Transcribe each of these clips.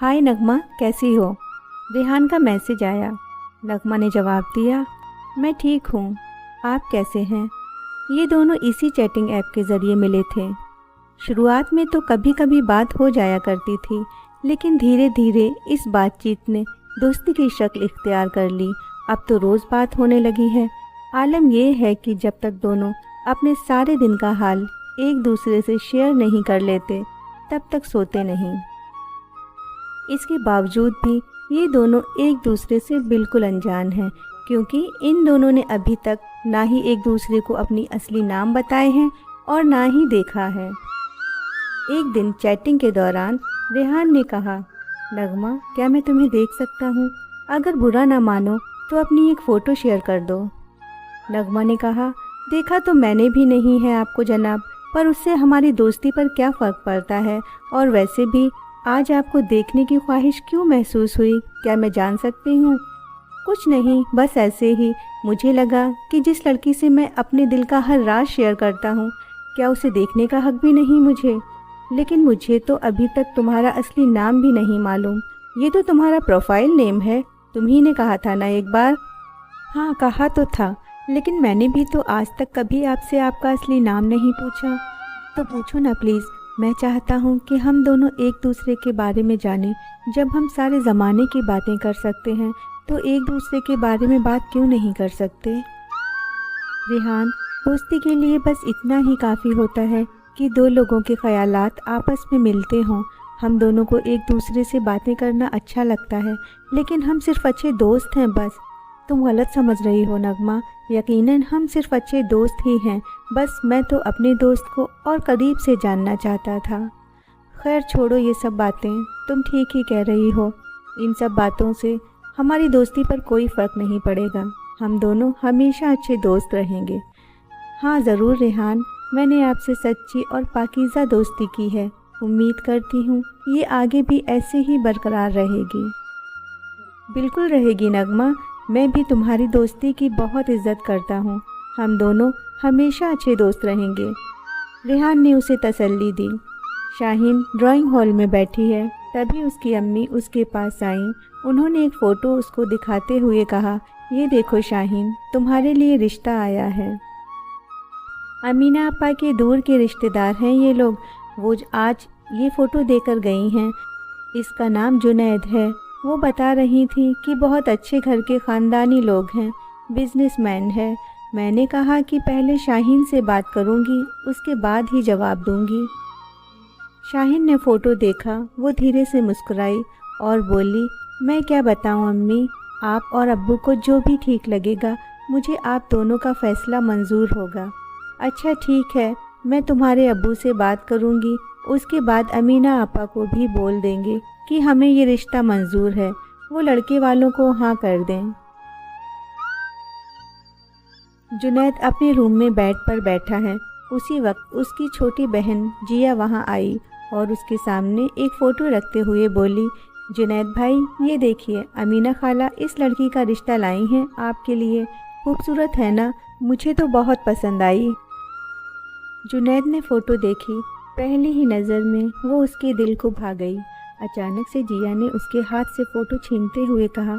हाय नगमा, कैसी हो? रेहान का मैसेज आया। नगमा ने जवाब दिया, मैं ठीक हूँ, आप कैसे हैं? ये दोनों इसी चैटिंग ऐप के ज़रिए मिले थे। शुरुआत में तो कभी कभी बात हो जाया करती थी, लेकिन धीरे धीरे इस बातचीत ने दोस्ती की शक्ल इख्तियार कर ली। अब तो रोज़ बात होने लगी है। आलम ये है कि जब तक दोनों अपने सारे दिन का हाल एक दूसरे से शेयर नहीं कर लेते, तब तक सोते नहीं। इसके बावजूद भी ये दोनों एक दूसरे से बिल्कुल अनजान हैं, क्योंकि इन दोनों ने अभी तक ना ही एक दूसरे को अपनी असली नाम बताए हैं और ना ही देखा है। एक दिन चैटिंग के दौरान रेहान ने कहा, नगमा, क्या मैं तुम्हें देख सकता हूँ? अगर बुरा ना मानो तो अपनी एक फ़ोटो शेयर कर दो। नगमा ने कहा, देखा तो मैंने भी नहीं है आपको जनाब, पर उससे हमारी दोस्ती पर क्या फ़र्क पड़ता है? और वैसे भी आज आपको देखने की ख्वाहिश क्यों महसूस हुई, क्या मैं जान सकती हूँ? कुछ नहीं, बस ऐसे ही मुझे लगा कि जिस लड़की से मैं अपने दिल का हर राज शेयर करता हूँ, क्या उसे देखने का हक भी नहीं मुझे? लेकिन मुझे तो अभी तक तुम्हारा असली नाम भी नहीं मालूम। ये तो तुम्हारा प्रोफाइल नेम है, तुम्ही ने कहा था ना एक बार? हाँ, कहा तो था, लेकिन मैंने भी तो आज तक कभी आपसे आपका असली नाम नहीं पूछा। तो पूछो ना प्लीज़। मैं चाहता हूँ कि हम दोनों एक दूसरे के बारे में जानें। जब हम सारे ज़माने की बातें कर सकते हैं, तो एक दूसरे के बारे में बात क्यों नहीं कर सकते? रेहान, दोस्ती के लिए बस इतना ही काफ़ी होता है कि दो लोगों के ख़यालात आपस में मिलते हों। हम दोनों को एक दूसरे से बातें करना अच्छा लगता है, लेकिन हम सिर्फ अच्छे दोस्त हैं बस। तुम गलत समझ रही हो नगमा, यकीनन हम सिर्फ अच्छे दोस्त ही हैं। बस मैं तो अपने दोस्त को और करीब से जानना चाहता था। खैर छोड़ो ये सब बातें, तुम ठीक ही कह रही हो। इन सब बातों से हमारी दोस्ती पर कोई फ़र्क नहीं पड़ेगा। हम दोनों हमेशा अच्छे दोस्त रहेंगे। हाँ ज़रूर रेहान, मैंने आपसे सच्ची और पाकीज़ा दोस्ती की है। उम्मीद करती हूँ ये आगे भी ऐसे ही बरकरार रहेगी। बिल्कुल रहेगी नगमा, मैं भी तुम्हारी दोस्ती की बहुत इज़्ज़त करता हूँ। हम दोनों हमेशा अच्छे दोस्त रहेंगे। रेहान ने उसे तसल्ली दी। शाहीन ड्राइंग हॉल में बैठी है, तभी उसकी अम्मी उसके पास आईं। उन्होंने एक फ़ोटो उसको दिखाते हुए कहा, ये देखो शाहीन, तुम्हारे लिए रिश्ता आया है। अमीना आपा के दूर के रिश्तेदार हैं ये लोग। वो आज ये फ़ोटो देकर गई हैं। इसका नाम जुनैद है। वो बता रही थी कि बहुत अच्छे घर के ख़ानदानी लोग हैं, बिजनेसमैन है। मैंने कहा कि पहले शाहीन से बात करूंगी, उसके बाद ही जवाब दूंगी। शाहीन ने फ़ोटो देखा, वो धीरे से मुस्कुराई और बोली, मैं क्या बताऊं अम्मी, आप और अब्बू को जो भी ठीक लगेगा, मुझे आप दोनों का फ़ैसला मंजूर होगा। अच्छा ठीक है, मैं तुम्हारे अब्बू से बात करूंगी, उसके बाद अमीना आपा को भी बोल देंगे कि हमें ये रिश्ता मंजूर है, वो लड़के वालों को हाँ कर दें। जुनैद अपने रूम में बेड पर बैठा है। उसी वक्त उसकी छोटी बहन जिया वहाँ आई और उसके सामने एक फ़ोटो रखते हुए बोली, जुनैद भाई ये देखिए, अमीना खाला इस लड़की का रिश्ता लाई हैं आपके लिए। खूबसूरत है ना? मुझे तो बहुत पसंद आई। जुनैद ने फ़ोटो देखी, पहली ही नज़र में वो उसके दिल को भा गई। अचानक से जिया ने उसके हाथ से फ़ोटो छीनते हुए कहा,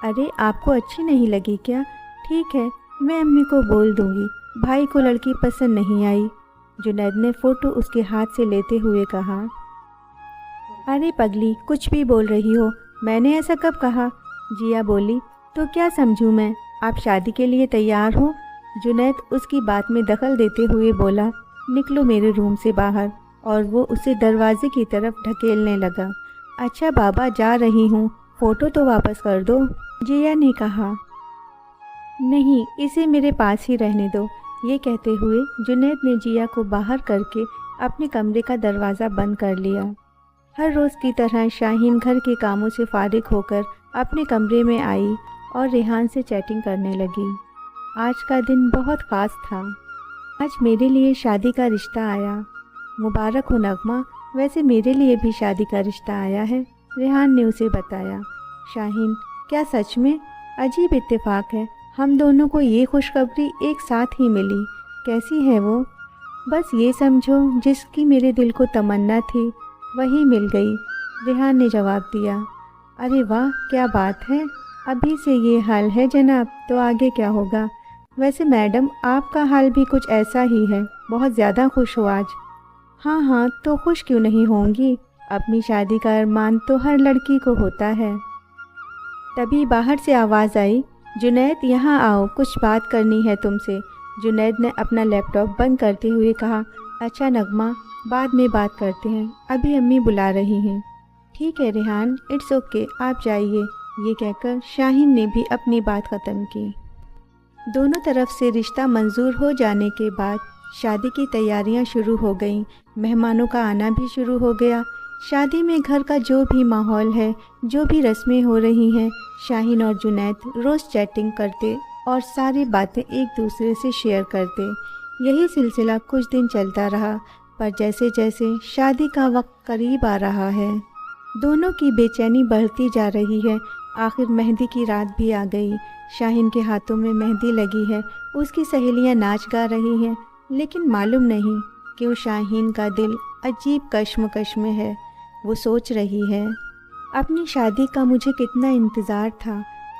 अरे आपको अच्छी नहीं लगी क्या? ठीक है, मैं अम्मी को बोल दूंगी, भाई को लड़की पसंद नहीं आई। जुनैद ने फ़ोटो उसके हाथ से लेते हुए कहा, अरे पगली, कुछ भी बोल रही हो, मैंने ऐसा कब कहा? जिया बोली, तो क्या समझूं मैं, आप शादी के लिए तैयार हो? जुनैद उसकी बात में दखल देते हुए बोला, निकलो मेरे रूम से बाहर, और वो उसे दरवाजे की तरफ ढकेलने लगा। अच्छा बाबा, जा रही हूँ, फ़ोटो तो वापस कर दो, जिया ने कहा। नहीं, इसे मेरे पास ही रहने दो। ये कहते हुए जुनैद ने जिया को बाहर करके अपने कमरे का दरवाज़ा बंद कर लिया। हर रोज़ की तरह शाहीन घर के कामों से फारिग होकर अपने कमरे में आई और रेहान से चैटिंग करने लगी। आज का दिन बहुत ख़ास था। आज मेरे लिए शादी का रिश्ता आया। मुबारक हो नगमा, वैसे मेरे लिए भी शादी का रिश्ता आया है, रेहान ने उसे बताया। शाहीन, क्या सच में? अजीब इत्तेफाक है, हम दोनों को ये खुशखबरी एक साथ ही मिली। कैसी है वो? बस ये समझो, जिसकी मेरे दिल को तमन्ना थी वही मिल गई। रेहान ने जवाब दिया। अरे वाह, क्या बात है, अभी से ये हाल है जनाब, तो आगे क्या होगा? वैसे मैडम, आपका हाल भी कुछ ऐसा ही है, बहुत ज़्यादा खुश हो आज। हाँ हाँ, तो खुश क्यों नहीं होंगी, अपनी शादी का अरमान तो हर लड़की को होता है। तभी बाहर से आवाज़ आई, जुनैद यहाँ आओ, कुछ बात करनी है तुमसे। जुनैद ने अपना लैपटॉप बंद करते हुए कहा, अच्छा नगमा, बाद में बात करते हैं, अभी अम्मी बुला रही हैं। ठीक है रेहान, इट्स ओके, आप जाइए। ये कहकर शाहीन ने भी अपनी बात ख़त्म की। दोनों तरफ से रिश्ता मंजूर हो जाने के बाद शादी की तैयारियां शुरू हो गईं। मेहमानों का आना भी शुरू हो गया। शादी में घर का जो भी माहौल है, जो भी रस्में हो रही हैं, शाहीन और जुनैद रोज़ चैटिंग करते और सारी बातें एक दूसरे से शेयर करते। यही सिलसिला कुछ दिन चलता रहा, पर जैसे जैसे शादी का वक्त करीब आ रहा है, दोनों की बेचैनी बढ़ती जा रही है। आखिर मेहंदी की रात भी आ गई। शाहीन के हाथों में मेहंदी लगी है, उसकी सहेलियां नाच गा रही हैं, लेकिन मालूम नहीं क्यों शाहीन का दिल अजीब कश्मकश में है। वो सोच रही है, अपनी शादी का मुझे कितना इंतज़ार था,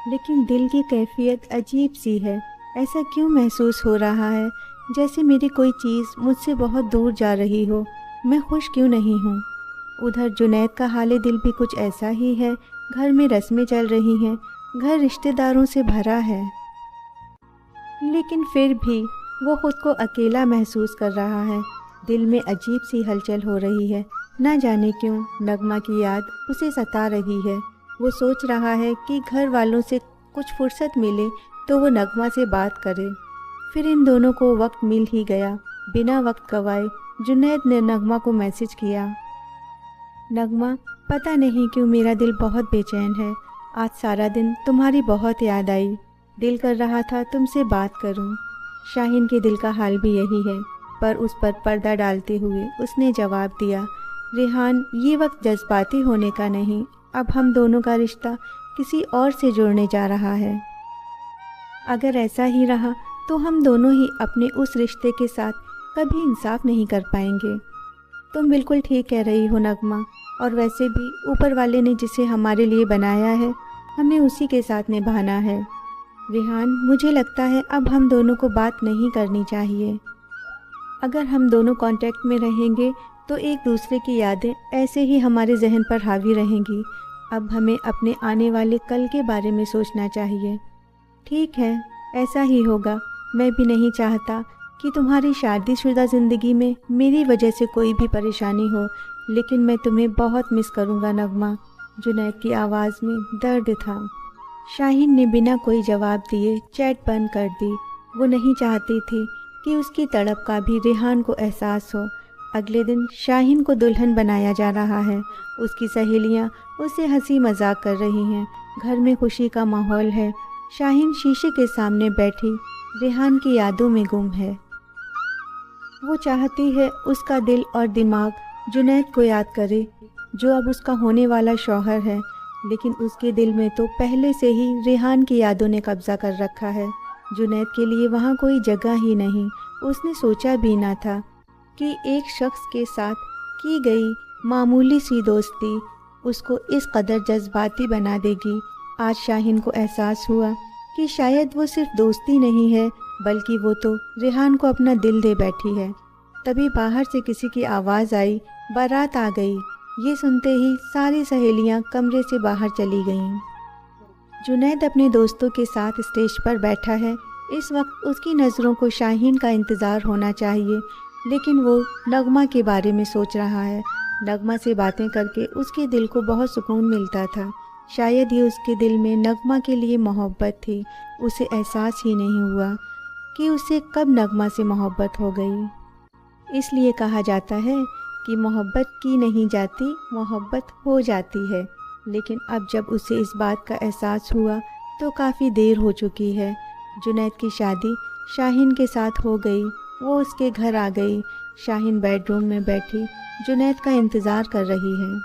लेकिन दिल की कैफियत अजीब सी है। ऐसा क्यों महसूस हो रहा है जैसे मेरी कोई चीज़ मुझसे बहुत दूर जा रही हो। मैं खुश क्यों नहीं हूँ। उधर जुनैद का हाल दिल भी कुछ ऐसा ही है। घर में रस्में चल रही हैं, घर रिश्तेदारों से भरा है, लेकिन फिर भी वो खुद को अकेला महसूस कर रहा है। दिल में अजीब सी हलचल हो रही है। ना जाने क्यों नगमा की याद उसे सता रही है। वो सोच रहा है कि घर वालों से कुछ फुर्सत मिले तो वो नगमा से बात करे। फिर इन दोनों को वक्त मिल ही गया। बिना वक्त गवाए जुनैद ने नगमा को मैसेज किया, नगमा, पता नहीं क्यों मेरा दिल बहुत बेचैन है। आज सारा दिन तुम्हारी बहुत याद आई। दिल कर रहा था तुमसे बात करूं। शाहीन के दिल का हाल भी यही है, पर उस पर पर्दा डालते हुए उसने जवाब दिया, रेहान, ये वक्त जज्बाती होने का नहीं। अब हम दोनों का रिश्ता किसी और से जुड़ने जा रहा है। अगर ऐसा ही रहा तो हम दोनों ही अपने उस रिश्ते के साथ कभी इंसाफ नहीं कर पाएंगे। तुम बिल्कुल ठीक कह रही हो नगमा, और वैसे भी ऊपर वाले ने जिसे हमारे लिए बनाया है, हमें उसी के साथ निभाना है। रेहान, मुझे लगता है अब हम दोनों को बात नहीं करनी चाहिए। अगर हम दोनों कांटेक्ट में रहेंगे तो एक दूसरे की यादें ऐसे ही हमारे जहन पर हावी रहेंगी। अब हमें अपने आने वाले कल के बारे में सोचना चाहिए। ठीक है, ऐसा ही होगा। मैं भी नहीं चाहता कि तुम्हारी शादीशुदा ज़िंदगी में मेरी वजह से कोई भी परेशानी हो, लेकिन मैं तुम्हें बहुत मिस करूँगा नगमा। जुनैद की आवाज़ में दर्द था। शाहीन ने बिना कोई जवाब दिए चैट बंद कर दी। वो नहीं चाहती थी कि उसकी तड़प का भी रेहान को एहसास हो। अगले दिन शाहीन को दुल्हन बनाया जा रहा है। उसकी सहेलियां उससे हंसी मजाक कर रही हैं। घर में खुशी का माहौल है। शाहीन शीशे के सामने बैठी रेहान की यादों में गुम है। वो चाहती है उसका दिल और दिमाग जुनैद को याद करे, जो अब उसका होने वाला शौहर है, लेकिन उसके दिल में तो पहले से ही रेहान की यादों ने कब्जा कर रखा है। जुनैद के लिए वहाँ कोई जगह ही नहीं। उसने सोचा भी ना था कि एक शख्स के साथ की गई मामूली सी दोस्ती उसको इस कदर जज्बाती बना देगी। आज शाहीन को एहसास हुआ कि शायद वो सिर्फ दोस्ती नहीं है, बल्कि वो तो रेहान को अपना दिल दे बैठी है। तभी बाहर से किसी की आवाज़ आई, बारात आ गई। ये सुनते ही सारी सहेलियां कमरे से बाहर चली गईं। जुनैद अपने दोस्तों के साथ स्टेज पर बैठा है। इस वक्त उसकी नज़रों को शाहीन का इंतज़ार होना चाहिए, लेकिन वो नगमा के बारे में सोच रहा है। नगमा से बातें करके उसके दिल को बहुत सुकून मिलता था। शायद ये उसके दिल में नगमा के लिए मोहब्बत थी। उसे एहसास ही नहीं हुआ कि उसे कब नगमा से मोहब्बत हो गई। इसलिए कहा जाता है कि मोहब्बत की नहीं जाती, मोहब्बत हो जाती है। लेकिन अब जब उसे इस बात का एहसास हुआ तो काफ़ी देर हो चुकी है। जुनैद की शादी शाहीन के साथ हो गई। वो उसके घर आ गई। शाहीन बेडरूम में बैठी जुनैद का इंतज़ार कर रही है।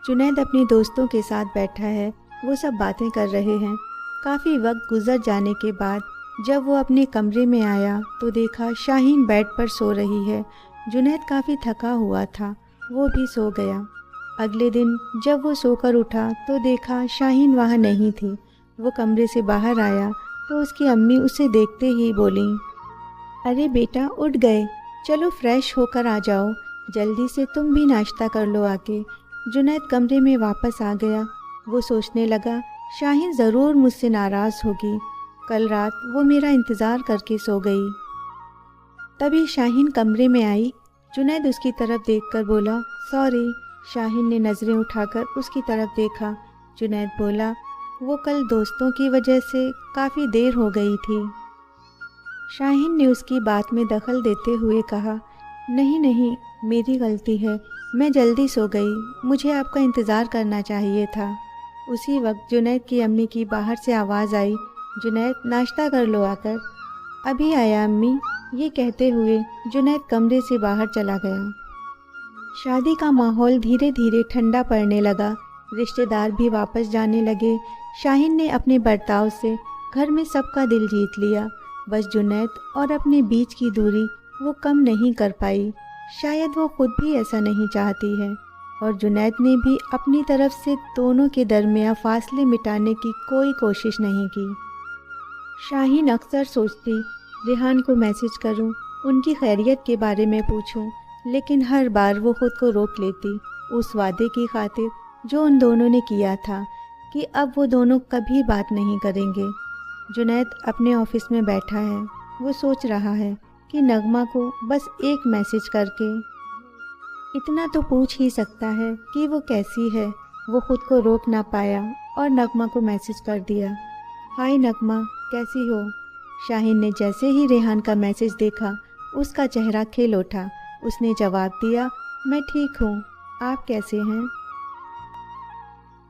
जुनैद अपने दोस्तों के साथ बैठा है। वो सब बातें कर रहे हैं। काफ़ी वक्त गुजर जाने के बाद जब वो अपने कमरे में आया तो देखा शाहीन बेड पर सो रही है। जुनैद काफ़ी थका हुआ था, वो भी सो गया। अगले दिन जब वो सोकर उठा तो देखा शाहीन वहाँ नहीं थी। वो कमरे से बाहर आया तो उसकी अम्मी उसे देखते ही बोली, अरे बेटा उठ गए, चलो फ्रेश होकर आ जाओ, जल्दी से तुम भी नाश्ता कर लो आके। जुनैद कमरे में वापस आ गया। वो सोचने लगा शाहीन ज़रूर मुझसे नाराज़ होगी, कल रात वो मेरा इंतज़ार करके सो गई। तभी शाहीन कमरे में आई। जुनैद उसकी तरफ देखकर बोला, सॉरी। शाहीन ने नज़रें उठाकर उसकी तरफ देखा। जुनैद बोला, वो कल दोस्तों की वजह से काफ़ी देर हो गई थी। शाहीन ने उसकी बात में दखल देते हुए कहा, नहीं नहीं, मेरी गलती है, मैं जल्दी सो गई, मुझे आपका इंतज़ार करना चाहिए था। उसी वक्त जुनैद की अम्मी की बाहर से आवाज़ आई, जुनैद नाश्ता कर लो आकर। अभी आया अम्मी, ये कहते हुए जुनैद कमरे से बाहर चला गया। शादी का माहौल धीरे धीरे ठंडा पड़ने लगा। रिश्तेदार भी वापस जाने लगे। शाहीन ने अपने बर्ताव से घर में सबका दिल जीत लिया। बस जुनैद और अपने बीच की दूरी वो कम नहीं कर पाई। शायद वो खुद भी ऐसा नहीं चाहती है, और जुनैद ने भी अपनी तरफ से दोनों के दरमियान फासले मिटाने की कोई कोशिश नहीं की। शाहीन अक्सर सोचती रेहान को मैसेज करूं, उनकी खैरियत के बारे में पूछूं, लेकिन हर बार वो खुद को रोक लेती, उस वादे की खातिर जो उन दोनों ने किया था कि अब वो दोनों कभी बात नहीं करेंगे। जुनैद अपने ऑफिस में बैठा है। वो सोच रहा है कि नगमा को बस एक मैसेज करके इतना तो पूछ ही सकता है कि वो कैसी है। वो खुद को रोक ना पाया और नगमा को मैसेज कर दिया, हाय नगमा, कैसी हो। शाहीन ने जैसे ही रेहान का मैसेज देखा उसका चेहरा खिल उठा। उसने जवाब दिया, मैं ठीक हूँ, आप कैसे हैं।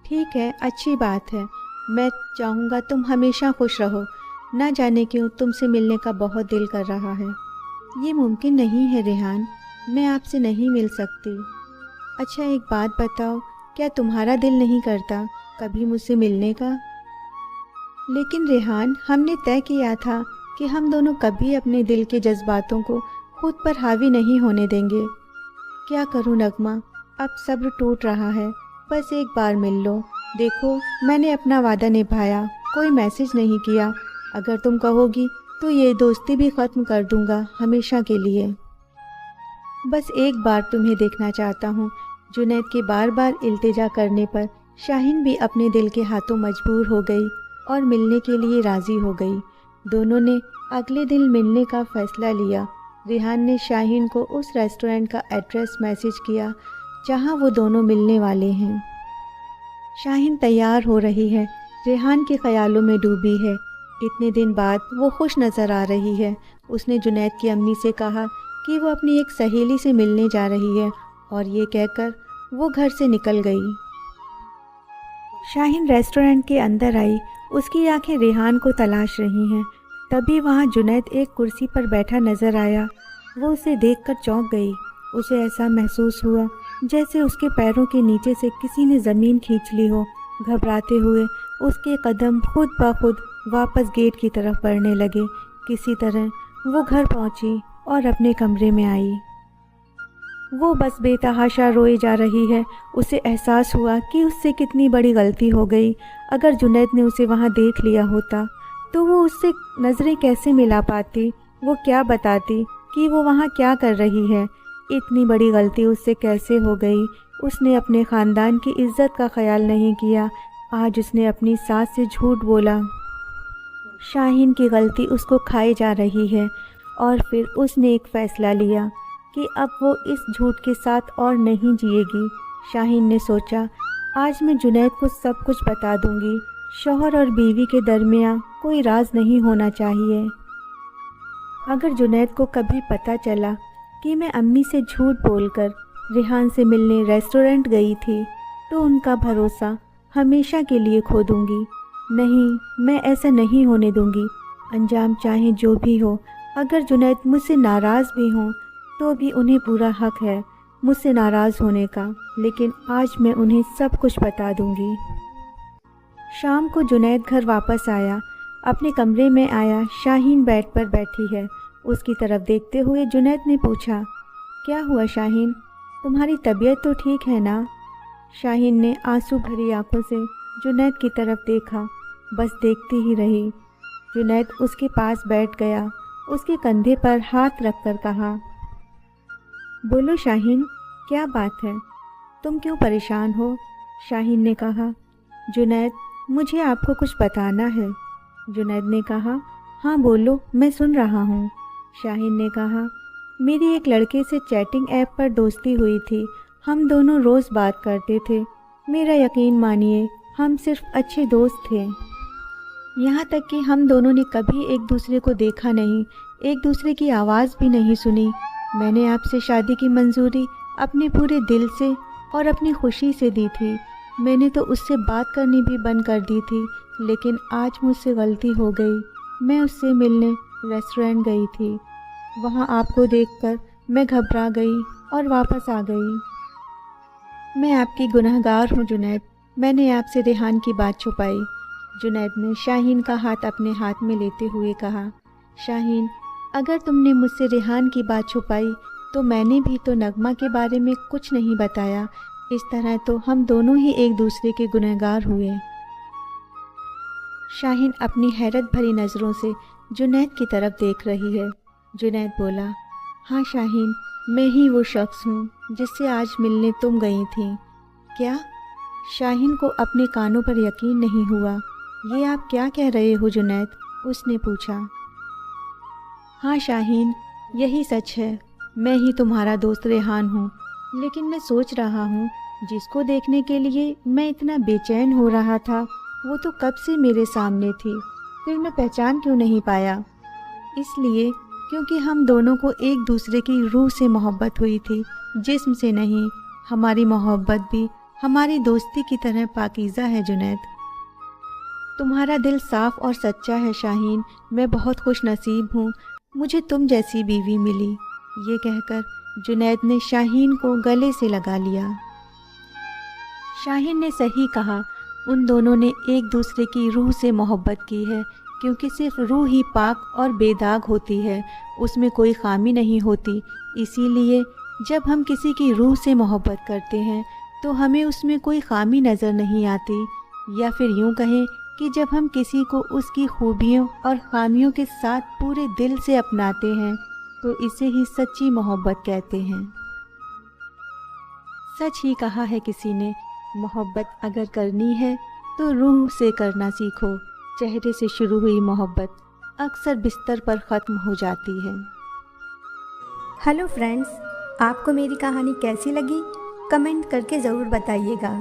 ठीक है, अच्छी बात है, मैं चाहूँगा तुम हमेशा खुश रहो। ना जाने क्यों तुमसे मिलने का बहुत दिल कर रहा है। ये मुमकिन नहीं है रेहान, मैं आपसे नहीं मिल सकती। अच्छा एक बात बताओ, क्या तुम्हारा दिल नहीं करता कभी मुझसे मिलने का। लेकिन रेहान, हमने तय किया था कि हम दोनों कभी अपने दिल के जज्बातों को खुद पर हावी नहीं होने देंगे। क्या करूं नगमा, अब सब्र टूट रहा है, बस एक बार मिल लो। देखो मैंने अपना वादा निभाया, कोई मैसेज नहीं किया। अगर तुम कहोगी तो ये दोस्ती भी ख़त्म कर दूंगा हमेशा के लिए। बस एक बार तुम्हें देखना चाहता हूँ। जुनैद के बार बार इल्तिजा करने पर शाहीन भी अपने दिल के हाथों मजबूर हो गई और मिलने के लिए राज़ी हो गई। दोनों ने अगले दिन मिलने का फ़ैसला लिया। रेहान ने शाहीन को उस रेस्टोरेंट का एड्रेस मैसेज किया जहां वो दोनों मिलने वाले हैं। शाहीन तैयार हो रही है, रेहान के ख्यालों में डूबी है। इतने दिन बाद वो खुश नज़र आ रही है। उसने जुनैद की अम्मी से कहा कि वो अपनी एक सहेली से मिलने जा रही है, और ये कहकर वो घर से निकल गई। शाहीन रेस्टोरेंट के अंदर आई। उसकी आंखें रेहान को तलाश रही हैं। तभी वहाँ जुनैद एक कुर्सी पर बैठा नज़र आया। वो उसे देखकर चौंक गई। उसे ऐसा महसूस हुआ जैसे उसके पैरों के नीचे से किसी ने ज़मीन खींच ली हो। घबराते हुए उसके कदम खुद ब खुद वापस गेट की तरफ बढ़ने लगे। किसी तरह वो घर पहुंची और अपने कमरे में आई। वो बस बेतहाशा रोए जा रही है। उसे एहसास हुआ कि उससे कितनी बड़ी गलती हो गई। अगर जुनैद ने उसे वहाँ देख लिया होता तो वो उससे नज़रें कैसे मिला पाती, वो क्या बताती कि वो वहाँ क्या कर रही है। इतनी बड़ी गलती उससे कैसे हो गई। उसने अपने ख़ानदान की इज्जत का ख्याल नहीं किया। आज उसने अपनी सास से झूठ बोला। शाहीन की गलती उसको खाई जा रही है, और फिर उसने एक फ़ैसला लिया कि अब वो इस झूठ के साथ और नहीं जिएगी। शाहीन ने सोचा, आज मैं जुनैद को सब कुछ बता दूंगी। शौहर और बीवी के दरमियान कोई राज नहीं होना चाहिए। अगर जुनैद को कभी पता चला कि मैं अम्मी से झूठ बोलकर रेहान से मिलने रेस्टोरेंट गई थी तो उनका भरोसा हमेशा के लिए खो दूंगी। नहीं, मैं ऐसा नहीं होने दूंगी। अंजाम चाहे जो भी हो, अगर जुनैद मुझसे नाराज़ भी हों तो भी उन्हें पूरा हक है मुझसे नाराज़ होने का। लेकिन आज मैं उन्हें सब कुछ बता दूंगी। शाम को जुनैद घर वापस आया। अपने कमरे में आया। शाहीन बेड पर बैठी है। उसकी तरफ देखते हुए जुनैद ने पूछा, क्या हुआ शाहीन, तुम्हारी तबीयत तो ठीक है ना। शाहीन ने आंसू भरी आंखों से जुनैद की तरफ देखा, बस देखती ही रही। जुनैद उसके पास बैठ गया, उसके कंधे पर हाथ रखकर कहा, बोलो शाहीन, क्या बात है, तुम क्यों परेशान हो? शाहीन ने कहा, जुनैद, मुझे आपको कुछ बताना है। जुनैद ने कहा, हाँ बोलो, मैं सुन रहा हूँ। शाहीन ने कहा, मेरी एक लड़के से चैटिंग ऐप पर दोस्ती हुई थी। हम दोनों रोज़ बात करते थे। मेरा यकीन मानिए, हम सिर्फ अच्छे दोस्त थे। यहाँ तक कि हम दोनों ने कभी एक दूसरे को देखा नहीं, एक दूसरे की आवाज़ भी नहीं सुनी। मैंने आपसे शादी की मंजूरी अपने पूरे दिल से और अपनी खुशी से दी थी। मैंने तो उससे बात करनी भी बंद कर दी थी, लेकिन आज मुझसे गलती हो गई। मैं उससे मिलने रेस्टोरेंट गई थी। वहाँ आपको देखकर मैं घबरा गई और वापस आ गई। मैं आपकी गुनहगार हूँ जुनैद, मैंने आपसे रेहान की बात छुपाई। जुनैद ने शाहीन का हाथ अपने हाथ में लेते हुए कहा, शाहीन, अगर तुमने मुझसे रेहान की बात छुपाई तो मैंने भी तो नगमा के बारे में कुछ नहीं बताया। इस तरह तो हम दोनों ही एक दूसरे के गुनहगार हुए। शाहीन अपनी हैरत भरी नज़रों से जुनैद की तरफ देख रही है। जुनैद बोला, हाँ शाहीन, मैं ही वो शख्स हूँ जिससे आज मिलने तुम गई थी। क्या? शाहीन को अपने कानों पर यकीन नहीं हुआ। ये आप क्या कह रहे हो जुनैद? उसने पूछा। हाँ शाहीन, यही सच है, मैं ही तुम्हारा दोस्त रेहान हूँ। लेकिन मैं सोच रहा हूँ, जिसको देखने के लिए मैं इतना बेचैन हो रहा था वो तो कब से मेरे सामने थी, फिर मैं पहचान क्यों नहीं पाया? इसलिए क्योंकि हम दोनों को एक दूसरे की रूह से मोहब्बत हुई थी, जिस्म से नहीं। हमारी मोहब्बत भी हमारी दोस्ती की तरह पाकीज़ा है जुनैद। तुम्हारा दिल साफ़ और सच्चा है शाहीन, मैं बहुत खुश नसीब हूँ, मुझे तुम जैसी बीवी मिली। ये कहकर जुनैद ने शाहीन को गले से लगा लिया। शाहीन ने सही कहा, उन दोनों ने एक दूसरे की रूह से मोहब्बत की है, क्योंकि सिर्फ रूह ही पाक और बेदाग होती है, उसमें कोई खामी नहीं होती। इसीलिए जब हम किसी की रूह से मोहब्बत करते हैं तो हमें उसमें कोई खामी नज़र नहीं आती। या फिर यूँ कहें कि जब हम किसी को उसकी खूबियों और खामियों के साथ पूरे दिल से अपनाते हैं तो इसे ही सच्ची मोहब्बत कहते हैं। सच ही कहा है किसी ने, मोहब्बत अगर करनी है तो रूह से करना सीखो। चेहरे से शुरू हुई मोहब्बत अक्सर बिस्तर पर ख़त्म हो जाती है। हेलो फ्रेंड्स, आपको मेरी कहानी कैसी लगी कमेंट करके ज़रूर बताइएगा।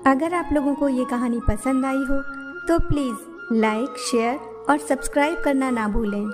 अगर आप लोगों को ये कहानी पसंद आई हो तो प्लीज़ लाइक, शेयर और सब्सक्राइब करना ना भूलें।